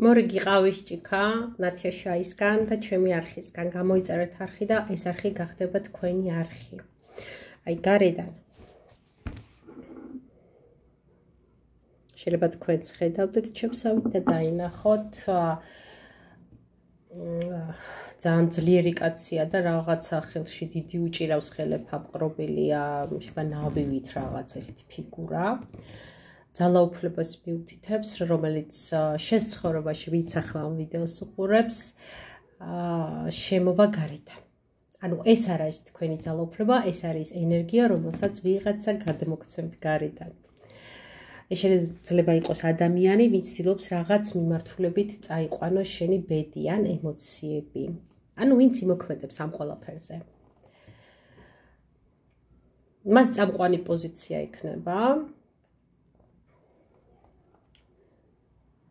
მორე გიყავის ჭიქა ნათია შაისგან და ჩემი არხისგან გამოიწერეთ არხი და ეს არხი გახდება თქვენი არხი. აი გარედან შეიძლება თქვენც ხედავდეთ ჩემსავით და დაინახოთ ძალიან ძლიერი კაცია და რაღაცა ხელში დიდი უჭირავს ხელეფა ყრობილია შეიძლება ნავივით რაღაცა ესეთი ფიგურა. ძალაუფლებას მიუთითებს, რომელიც შენს ცხოვრებაში ვინც ახლა ამ ვიდეოს უყურებს, შემოვა გარედან. ანუ ეს არ არის თქვენი ძალაუფლება, ეს არის ენერგია, რომელსაც ვიღაცა გადმოგცემთ გარედან. ეს შეიძლება იყოს ადამიანი, ვინც ცდილობს რაღაც მიმართულებით წაიყვანოს შენი ბედი ან ემოციები. ანუ ვინც იმოქმედებს ამ ყველაფერზე. მას წამყვანი პოზიცია იქნება.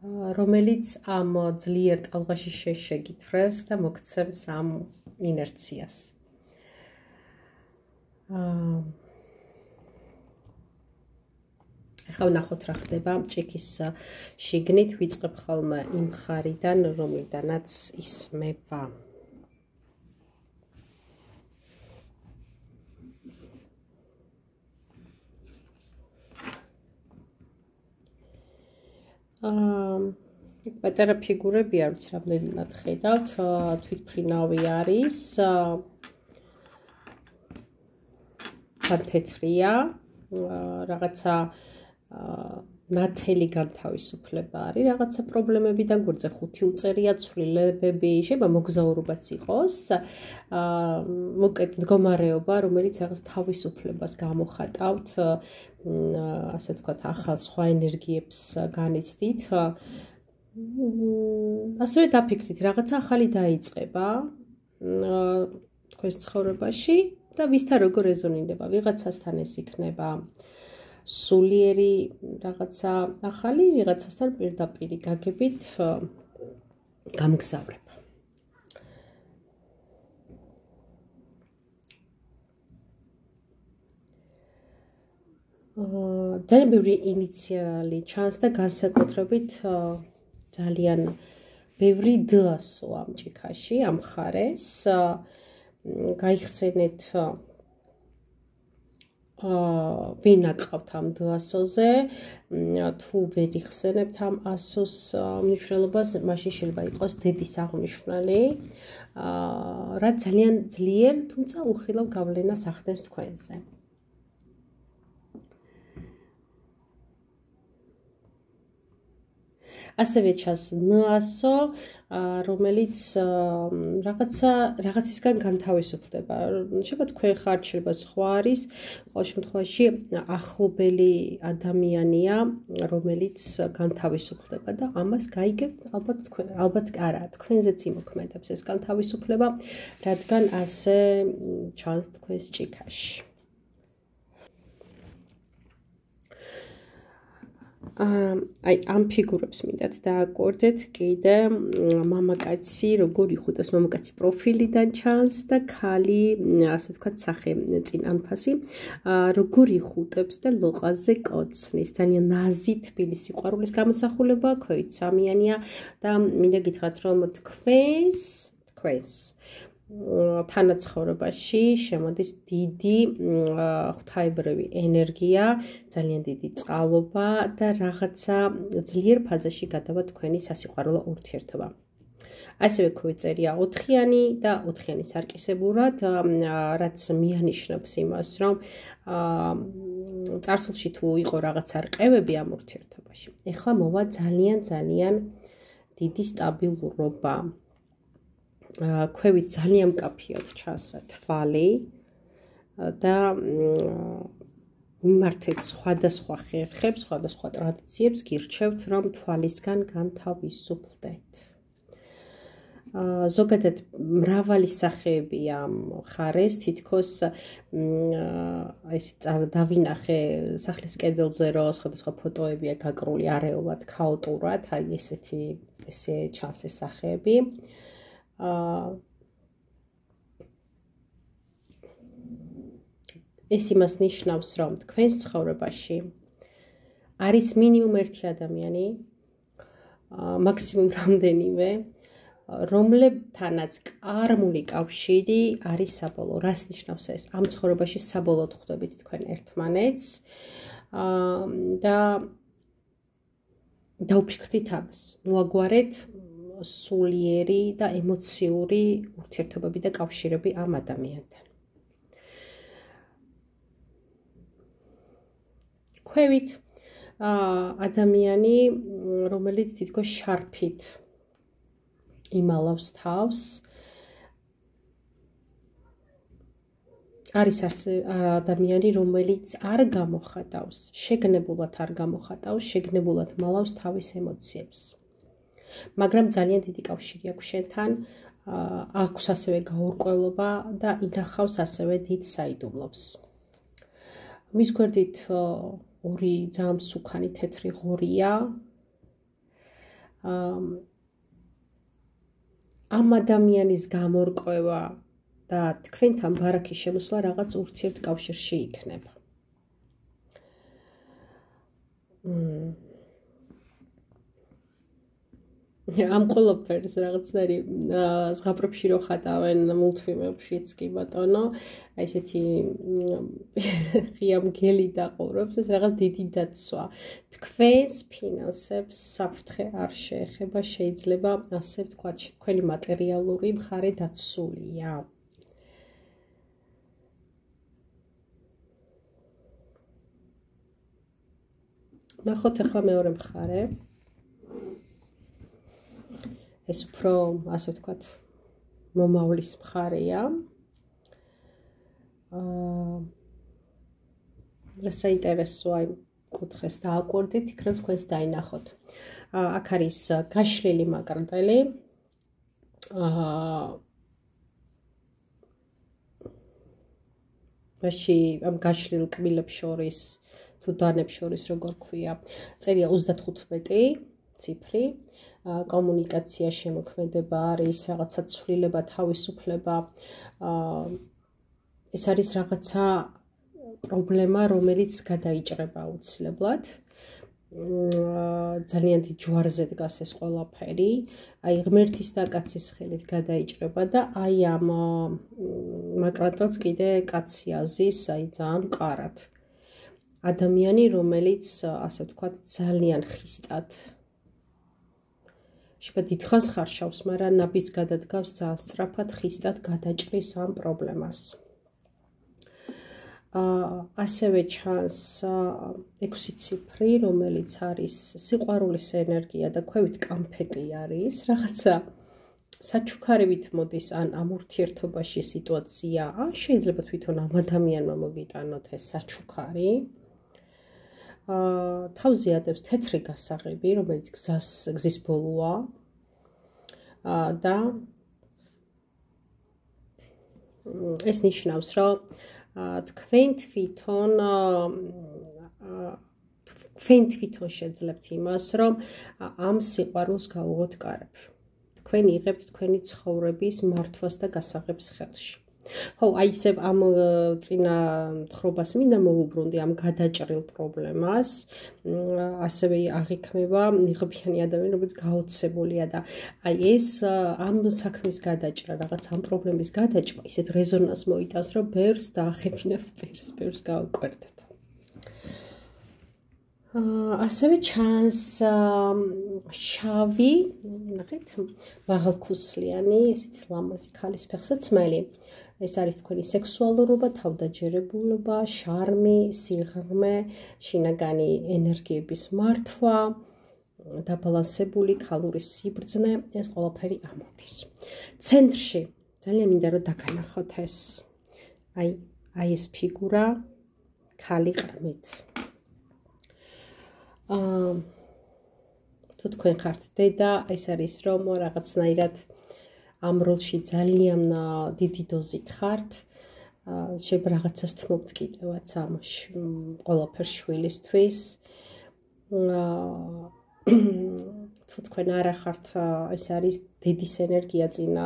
რომელიც ამ ძლიერ ტალღაში შეგითხრეს და მოგცემს ამ ინერციას. ახლა ვნახოთ რა ხდება ჭიქის შიგნით, ვიწყებ ხოლმე იმ ხარიდან, რომლიდანაც ისმება. პატარა ფიგურები არ ვიცი რამდენად ხედავთ, თვითმფრინავი არის, თეთრია, რაღაცა ნათელი განთავისუფლება არის, რაღაცა პრობლემებიდან გვერდზე 5 უწერია, ცვლილებები, შეიძლება მოგზაურობაც იყოს, მდგომარეობა, რომელიც რაღაც თავისუფლებას გამოხატავთ, ასე ვთქვათ, ახალ სხვა ენერგიებს განიცდით. ასევე დაფიქრდით, რაღაცა ახალი დაიწყება თქვენს ცხოვრებაში და ვისთან როგორ რეზონირდება, ვიღაცასთან ეს იქნება სულიერი რაღაცა ახალი, ვიღაცასთან პირდაპირი გაგებით გამგზავრება. ძალიან ბევრი ინიციალი ჩანს და განსაკუთრებით ძალიან ბევრი დ-ასო ამ ჭიქაში, ამ ხარეს. გაიხსენეთ ვინ აკყავთ ამ დ-ასოზე, თუ ვერ იხსენებთ ამ ასოს მნიშვნელობას, მაშინ შეიძლება იყოს დედის აღმნიშვნელი, რაც ძალიან ძლიერ, თუმცა უხილავ გავლენას ახდენს თქვენზე. ასევე ჩანს ν-ასო, რომელიც რაღაცისგან განთავისუფლდება. შეიძლება თქვენ ხართ, შეიძლება სხვა არის, ყოველ შემთხვევაში ახლობელი ადამიანია, რომელიც განთავისუფლდება და ამას გაიგებთ ალბათ არა, თქვენზეც იმოქმედებს ეს განთავისუფლება, რადგან ასე ჩანს თქვენს ჭიქაში. აი ამ ფიგურებს მინდათ დააკვირდეთ კიდე მამაკაცი როგორ იხუტებს, მამაკაცი პროფილიდან ჩანს და ქალი, ასე ვთქვათ, სახე წინ ანფასი, როგორ იხუტებს და ლოყაზე კოცნის. ძალიან ნაზი თბილი სიყვარულის გამოსახულება, ქვევით სამიანია და მინდა გითხრათ, რომ თქვენს თანაცხოვრებაში შემოდის დიდი ღვთაებრივი ენერგია, ძალიან დიდი წყალობა და რაღაცა ძლიერ ფაზაში გადავა თქვენი სასიყვარულო ურთიერთობა. ასევე გვეწერია 4-იანი და 4-იანი სარკისებურად, რაც მიანიშნებს იმას, რომ წარსულში თუ იყო რაღაცა რყევები ამ ურთიერთობაში, ეხლა მოვა ძალიან დიდი სტაბილურობა. ქვევით ძალიან მკაფიოდ ჩანს თვალი და მიმართეთ სხვადასხვა ხერხებს, სხვადასხვა ტრადიციებს, გირჩევთ, რომ თვალისგან განთავისუფლდეთ. ზოგადად მრავალი სახეებია ამ ხარეს, თითქოს დავინახე სახლის კედელზე, რომ სხვადასხვა ფოტოებია გაკრული არეულად, ქაოტურად, აი ესე ჩანს ეს სახეები. ეს იმას ნიშნავს, რომ თქვენს ცხოვრებაში არის მინიმუმ ერთი ადამიანი, მაქსიმუმ რამდენიმე, რომლებთანაც კარმული კავშირი არის საბოლოო. რას ნიშნავს ეს? ამ ცხოვრებაში საბოლოოდ ხვდებით თქვენ ერთმანეთს და დაუფიქრდით ამას. მოაგვარეთ სულიერი და ემოციური ურთიერთობები და კავშირები ამ ადამიანთან. ქვევით ადამიანი, რომელიც თითქოს შარფით იმალავს თავს, არის ადამიანი, რომელიც არ გამოხატავს, შეგნებულად არ გამოხატავს, შეგნებულად მალავს თავის ემოციებს. მაგრამ ძალიან დიდი კავშირი აქვს შენთან, აქვს ასევე გაურკვევლობა და ინახავს ასევე დიდ საიდუმლოს. მის გვერდით ორი ძალიან მსუქანი თეთრი ღორია. ამ ადამიანის გამორკვევა და თქვენთან ბარაქის შემოსვლა რაღაც ურთიერთკავშირში იქნება. ამ ყველაფერს რაღაცნაირი ზღაპრებში რო ხატავენ მულტფილმებშიც კი ბატონო, აი ესეთი ღია მგელი დაყურებს, ეს რაღაც დიდი დაცვა. თქვენს ფინანსებს საფრთხე არ შეეხება, შეიძლება ასე ვთქვათ, თქვენი მატერიალური მხარე დაცულია. ნახოთ ახლა მეორე მხარე. ეს უფრო, ასე ვთქვათ, მომავლის მხარეა. რა საინტერესოა იმ კუთხეს დააკვირდით, იქნებ თქვენს დაინახოთ. აქ არის გაშლილი მაკრტელი. მაშინ ამ გაშლილ კბილებს შორის, თუ დანებს შორის, როგორ ქვია, წერია 35 ციფრი. კომუნიკაცია, შემოქმედება არის, რაღაცა ცვლილება, თავისუფლება. ეს არის რაღაცა პრობლემა, რომელიც გადაიჭრება აუცილებლად. ძალიან დიდ ჯვარზე დგას ეს ყველაფერი. აი ღმერთის და კაცის ხელით გადაიჭრება და აი ამ მაკრატელს კიდე კაცი აზის, აი ძალიან მყარად. ადამიანი, რომელიც, ასე ვთქვათ, ძალიან ხისტად შეიძლება დიდხანს ხარშავს, მაგრამ ნაბიჯს გადადგავს ძალიან სწრაფად, ხისტად გადაჭრის ამ პრობლემას. ასევე ჩანს 6 ციფრი, რომელიც არის სიყვარულის ენერგია და ქვევით კამფეტი არის, რაღაცა საჩუქარებით მოდის ამ ურთიერთობაში სიტუაცია, შეიძლება თვითონ ამ ადამიანმა მოგიტანოთ ეს საჩუქარი. თავზე ადევს თეთრი გასაღები, რომელიც გზის ბოლოა და ეს ნიშნავს, რომ თქვენ თვითონ შეძლებთ იმას, რომ ამ სიყვარულს გავუღოთ კარებში. თქვენ იღებთ თქვენი ცხოვრების მართვას და გასაღებს ხელში. ხო, აი ისევ ამ წინა თხრობას მინდა მოვუბრუნდი ამ გადაჭრილ პრობლემას, ასევე აღიქმება ნიღბიანი ადამიანი, რომელიც გაოცებულია და აი ეს ამ საქმის გადაჭრა, რაღაც ამ პრობლემის გადაჭრა, ისეთ რეზონანსს მოიტანს, რომ ბევრს დაახებინებს, ბევრს გაუკვირდება. ასევე ჩანს შავი, ნახეთ, მაღალქუსლიანი, ესეთი ლამაზი ქალის ფეხსაცმელი. ეს არის თქვენი სექსუალურობა, თავდაჯერებულობა, შარმი, სიღრმე, შინაგანი ენერგიების მართვა, დაბალანსებული ქალური სიბრძნე, ეს ყველაფერი ამოდის. ცენტრში ძალიან მინდა რომ დაგანახოთ ეს. აი ეს ფიგურა, ქალი ყრმით. თუ თქვენ ხართ დედა, ეს არის რომ რაღაცნაირად ამ როლში ძალიან დიდი დოზით ხართ, შეიძლება რაღაცას თმობთ კიდევაც ამ ყველაფერს შვილისთვის. თუ თქვენ არ ახართ ეს არის დედის ენერგია წინა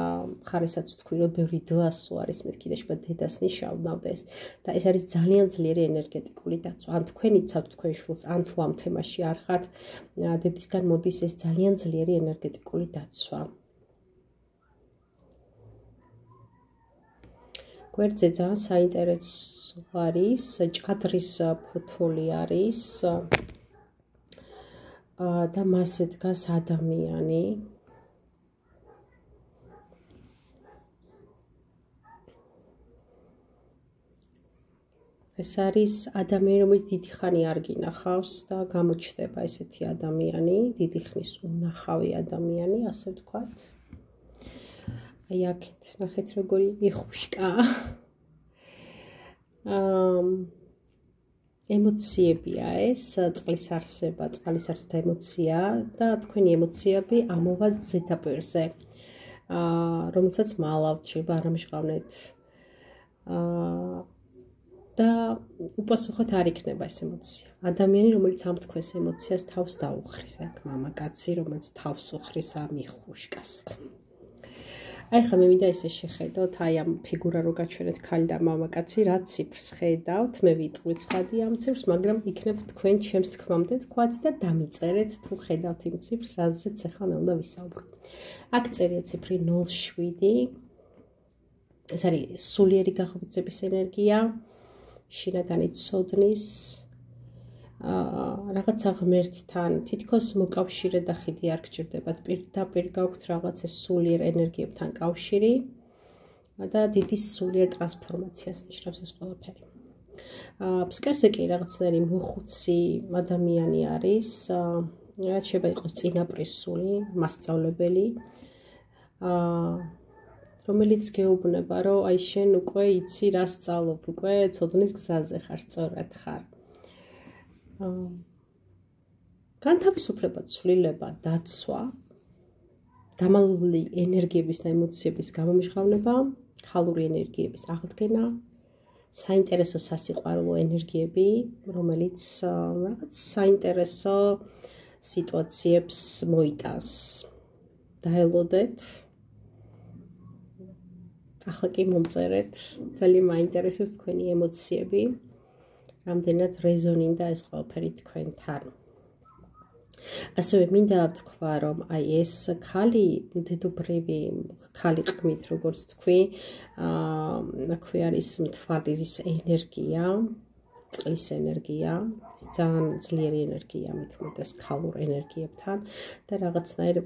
ხარისაც თქვი რომ ბევრი დას არის მეთქი და შეიძლება დედას ნიშნავდეს და ეს არის ძალიან ძლიერი ენერგეტიკული დაცვა ან თქვენ იცავთ თქვენ შვილს ან თუ ამ თემაში არ ხართ დედისგან მოდის ეს ძალიან ძლიერი ენერგეტიკული დაცვა გვერდზე ძალიან საინტერესო არის ჭადრის ფოთოლი არის და მასზე დგას ადამიანი ეს არის ადამიანი რომელიც დიდი ხანი არ გინახავს და გამოჩნდება ესეთი ადამიანი დიდი ხნის უნახავი ადამიანი ასე ვთქვათ აი აქეთ ნახეთ როგორი იხუშკა ემოციებია ეს წყლის არსება წყლის არსება ემოცია და თქვენი ემოციები ამოვა ზედაპირზე რომელსაც მალავთ შეიძლება არ ამჟღავნეთ და უპასუხოდ არ იქნება ეს ემოცია ადამიანი რომელიც ამ თქვენს ემოციას თავს დაუხრის აქ მამაკაცი რომელიც თავს უხრის ამ იხუშკას აი ხა მე მინდა ესე შეხედოთ აი ამ ფიგურა რო გაჩვენეთ ქალი და მამაკაცი რა ციფრს ხედავთ მე ვიტყვი ცხადი ამ ციფრს მაგრამ იქნებ თქვენ ჩემს თქმამდე თქვათ და დამიწერეთ თუ ხედავთ იმ ციფრს რაზეც ახლა მე უნდა ვისაუბრო აქ წერია ციფრი 07 ეს არის სულიერი გახობწების ენერგია შინაგანი ცოდნის რაღაცა ღმერთთან თითქოს მოკავშირე და ხიდი არ გჭირდებათ პირდაპირ გაქვთ რაღაც ეს სულიერ ენერგიებთან კავშირი და დიდი სულიერ ტრანსფორმაციას ნიშნავს ეს ყველაფერი ფსკერზე კი რაღაცნაირი მოხუცი ადამიანი არის რაც შეიძლება იყოს წინაპრისული მასწავლებელი რომელიც გეუბნება რომ აი შენ უკვე იცი რა სწავლობ უკვე ცოდნის გზაზე ხარ სწორად ხარ განთავისუფლება ცვლილება დაცვა დამალული ენერგიების და ემოციების გამომჟღავნება ქალური ენერგიების აღდგენა საინტერესო სასიყვარულო ენერგიები რომელიც რაღაც საინტერესო სიტუაციებს მოიტანს დაელოდეთ ახლა კი მომწერეთ ძალიან მაინტერესებს თქვენი ემოციები რამდენად რეზონინდა ეს ყველაფერი თქვენთან. ასევე მინდა ვთქვა, რომ აი ეს ქალი დედობრივი ქალი ყმით, როგორც თქვი, აქვე არის მთვარის ენერგია, წყლის ენერგია, ძალიან ძლიერი ენერგია მithmetes ქალურ ენერგიებთან და რაღაცნაირ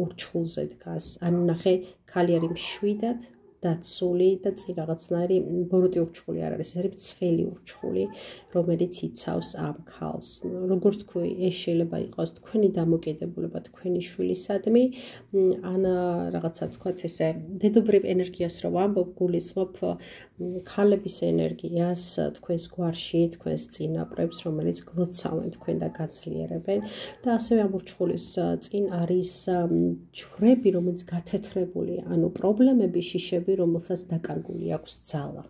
ურჩხულზე დგას. ანუ ნახე, ქალი არის მშვიდად დაცული და წინ რაღაცნაირი ბოროტი ურჩხული არ არის, ეს არის მცველი ურჩხული, რომელიც იცავს ამ ქალს. როგორც თქვი, ეს შეიძლება იყოს თქვენი დამოკიდებულება თქვენი შვილისადმი, ან რაღაცა თქვათ ესე დედობრივ ენერგიას რო ვამბობ, გულისხმობ ქალების ენერგიას თქვენს გვარში, თქვენს წინაპრებს, რომელიც გლოცავენ თქვენ და გაძლიერებენ და ასევე ამ ურჩხულის წინ არის ჯვრები, რომელიც გათეთრებულია, ანუ პრობლემები, შიშები რომელსაც დაკარგული აქვს ძალა.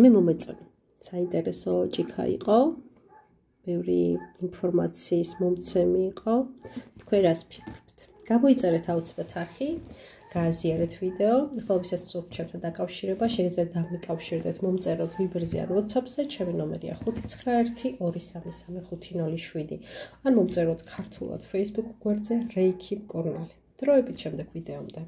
მე მომეწონა. საინტერესო ჭიქა იყო. ბევრი ინფორმაციის მომცემი იყო. თქვენ რას ფიქრობთ? გამოიწერეთ აუცილებლად არხი, გააზიარეთ ვიდეო. ხოლმესაც სულ ჩემთან დაკავშირება, შეგიძლიათ დამიკავშირდეთ, მომწეროთ ვიბერზე ან WhatsApp-ზე, ჩემი ნომერია 591 233 ან მომწეროთ ქართულად Facebook გვერდზე რეიქი მკურნალი. დროებით შემდეგ ვიდეომდე.